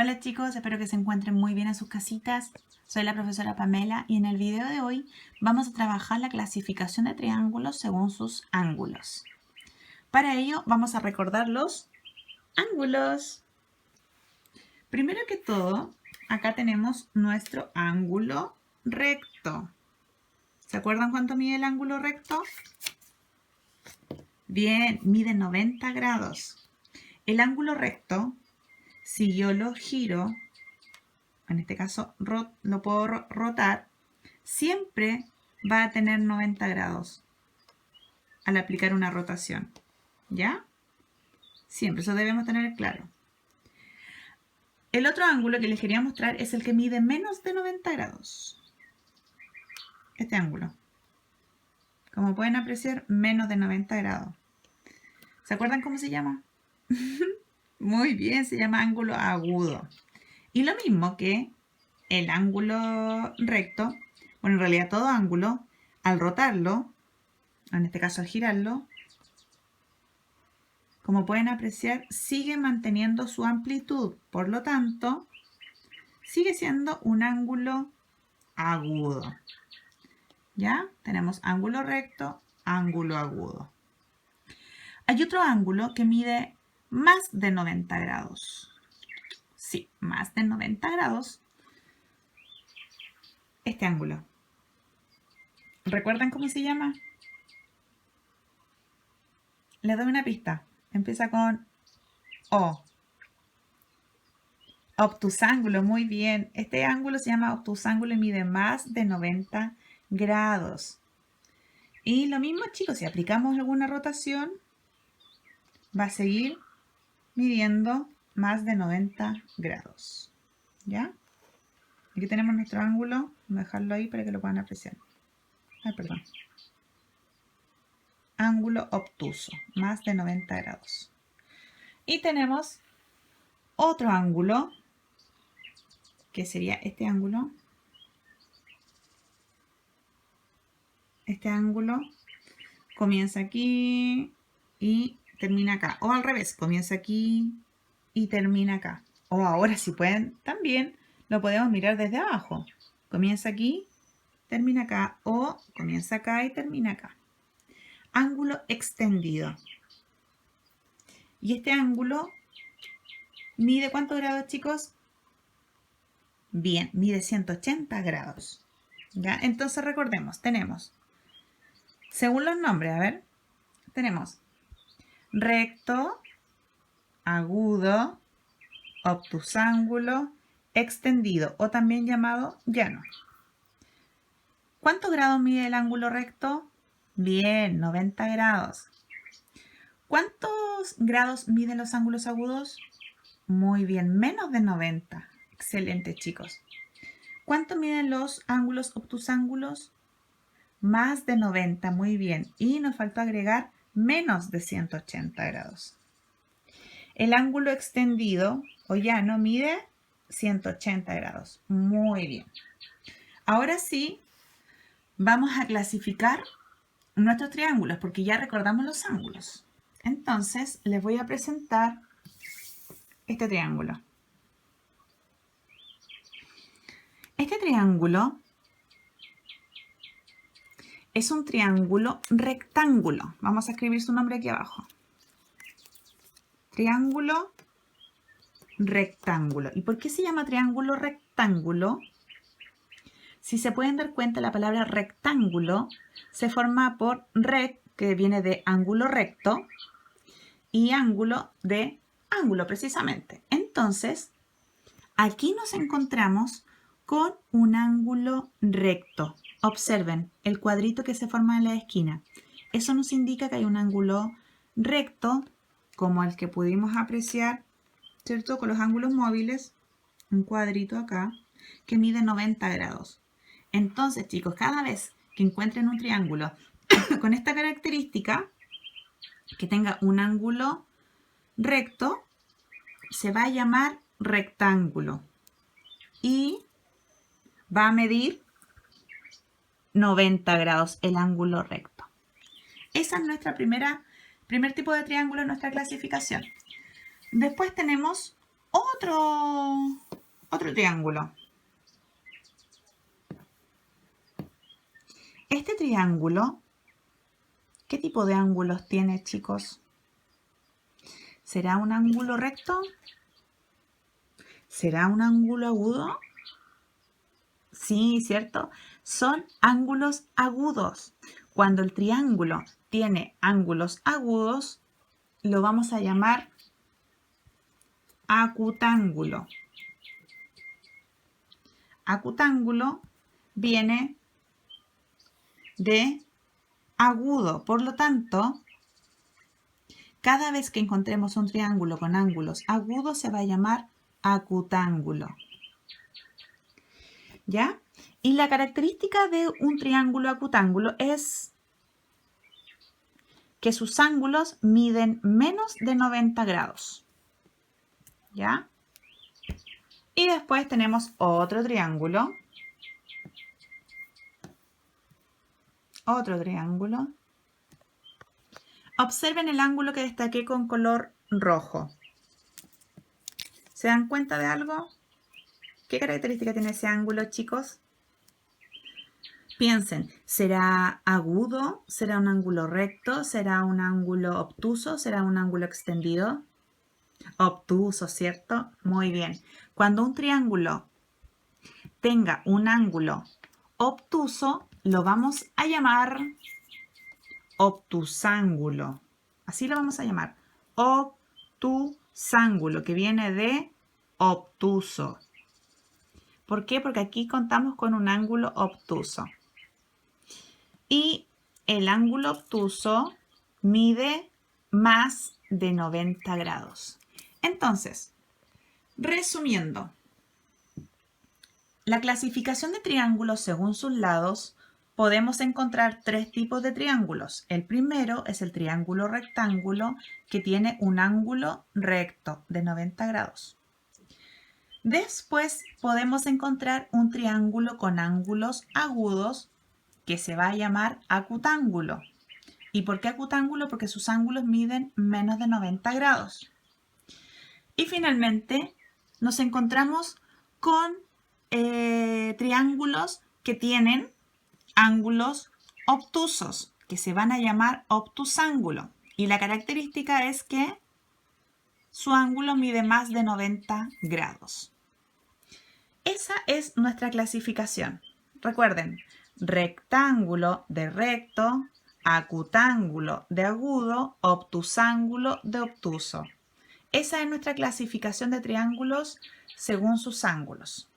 Hola chicos, espero que se encuentren muy bien en sus casitas. Soy la profesora Pamela y en el video de hoy vamos a trabajar la clasificación de triángulos según sus ángulos. Para ello vamos a recordar los ángulos. Primero que todo, acá tenemos nuestro ángulo recto. ¿Se acuerdan cuánto mide el ángulo recto? Bien, mide 90 grados. El ángulo recto, si yo lo giro, en este caso lo puedo rotar, siempre va a tener 90 grados al aplicar una rotación. ¿Ya? Siempre, eso debemos tener claro. El otro ángulo que les quería mostrar es el que mide menos de 90 grados. Este ángulo. Como pueden apreciar, menos de 90 grados. ¿Se acuerdan cómo se llama? Muy bien, se llama ángulo agudo. Y lo mismo que el ángulo recto, bueno, en realidad todo ángulo, al rotarlo, en este caso al girarlo, como pueden apreciar, sigue manteniendo su amplitud. Por lo tanto, sigue siendo un ángulo agudo. ¿Ya? Tenemos ángulo recto, ángulo agudo. Hay otro ángulo que mide más de 90 grados. Sí, más de 90 grados. Este ángulo. ¿Recuerdan cómo se llama? Les doy una pista. Empieza con O. Obtusángulo, muy bien. Este ángulo se llama obtusángulo y mide más de 90 grados. Y lo mismo, chicos, si aplicamos alguna rotación, va a seguir midiendo más de 90 grados. ¿Ya? Aquí tenemos nuestro ángulo. Voy a dejarlo ahí para que lo puedan apreciar. Ay, perdón. Ángulo obtuso, más de 90 grados. Y tenemos otro ángulo, que sería este ángulo. Este ángulo comienza aquí y termina acá. O al revés, comienza aquí y termina acá. O ahora, si pueden, también lo podemos mirar desde abajo. Comienza aquí, termina acá. O comienza acá y termina acá. Ángulo extendido. Y este ángulo mide ¿cuántos grados, chicos? Bien, mide 180 grados. ¿Ya? Entonces recordemos, tenemos, según los nombres, a ver, tenemos recto, agudo, obtusángulo, extendido o también llamado llano. ¿Cuántos grados mide el ángulo recto? Bien, 90 grados. ¿Cuántos grados miden los ángulos agudos? Muy bien, menos de 90. Excelente, chicos. ¿Cuánto miden los ángulos obtusángulos? Más de 90, muy bien. Y nos faltó agregar menos de 180 grados. El ángulo extendido o llano mide 180 grados. Muy bien. Ahora sí, vamos a clasificar nuestros triángulos porque ya recordamos los ángulos. Entonces, les voy a presentar este triángulo. Este triángulo es un triángulo rectángulo. Vamos a escribir su nombre aquí abajo. Triángulo rectángulo. ¿Y por qué se llama triángulo rectángulo? Si se pueden dar cuenta, la palabra rectángulo se forma por rec, que viene de ángulo recto, y ángulo de ángulo precisamente. Entonces, aquí nos encontramos con un ángulo recto. Observen el cuadrito que se forma en la esquina. Eso nos indica que hay un ángulo recto, como el que pudimos apreciar, ¿cierto? Con los ángulos móviles, un cuadrito acá, que mide 90 grados. Entonces, chicos, cada vez que encuentren un triángulo con esta característica, que tenga un ángulo recto, se va a llamar rectángulo y va a medir 90 grados el ángulo recto. Esa es nuestra primer tipo de triángulo en nuestra clasificación. Después tenemos otro otro triángulo. Este triángulo, ¿qué tipo de ángulos tiene, chicos? ¿Será un ángulo recto? ¿Será un ángulo agudo? Sí, ¿cierto? Son ángulos agudos. Cuando el triángulo tiene ángulos agudos, lo vamos a llamar acutángulo. Acutángulo viene de agudo, por lo tanto, cada vez que encontremos un triángulo con ángulos agudos se va a llamar acutángulo. ¿Ya? Y la característica de un triángulo acutángulo es que sus ángulos miden menos de 90 grados. ¿Ya? Y después tenemos otro triángulo. Otro triángulo. Observen el ángulo que destaqué con color rojo. ¿Se dan cuenta de algo? ¿Qué característica tiene ese ángulo, chicos? Piensen, ¿será agudo? ¿Será un ángulo recto? ¿Será un ángulo obtuso? ¿Será un ángulo extendido? Obtuso, ¿cierto? Muy bien. Cuando un triángulo tenga un ángulo obtuso, lo vamos a llamar obtusángulo. Así lo vamos a llamar. Obtusángulo, que viene de obtuso. ¿Por qué? Porque aquí contamos con un ángulo obtuso. Y el ángulo obtuso mide más de 90 grados. Entonces, resumiendo, la clasificación de triángulos según sus lados, podemos encontrar tres tipos de triángulos. El primero es el triángulo rectángulo, que tiene un ángulo recto de 90 grados. Después podemos encontrar un triángulo con ángulos agudos, que se va a llamar acutángulo. ¿Y por qué acutángulo? Porque sus ángulos miden menos de 90 grados. Y finalmente nos encontramos con triángulos que tienen ángulos obtusos, que se van a llamar obtusángulo. Y la característica es que su ángulo mide más de 90 grados. Esa es nuestra clasificación. Recuerden, rectángulo de recto, acutángulo de agudo, obtusángulo de obtuso. Esa es nuestra clasificación de triángulos según sus ángulos.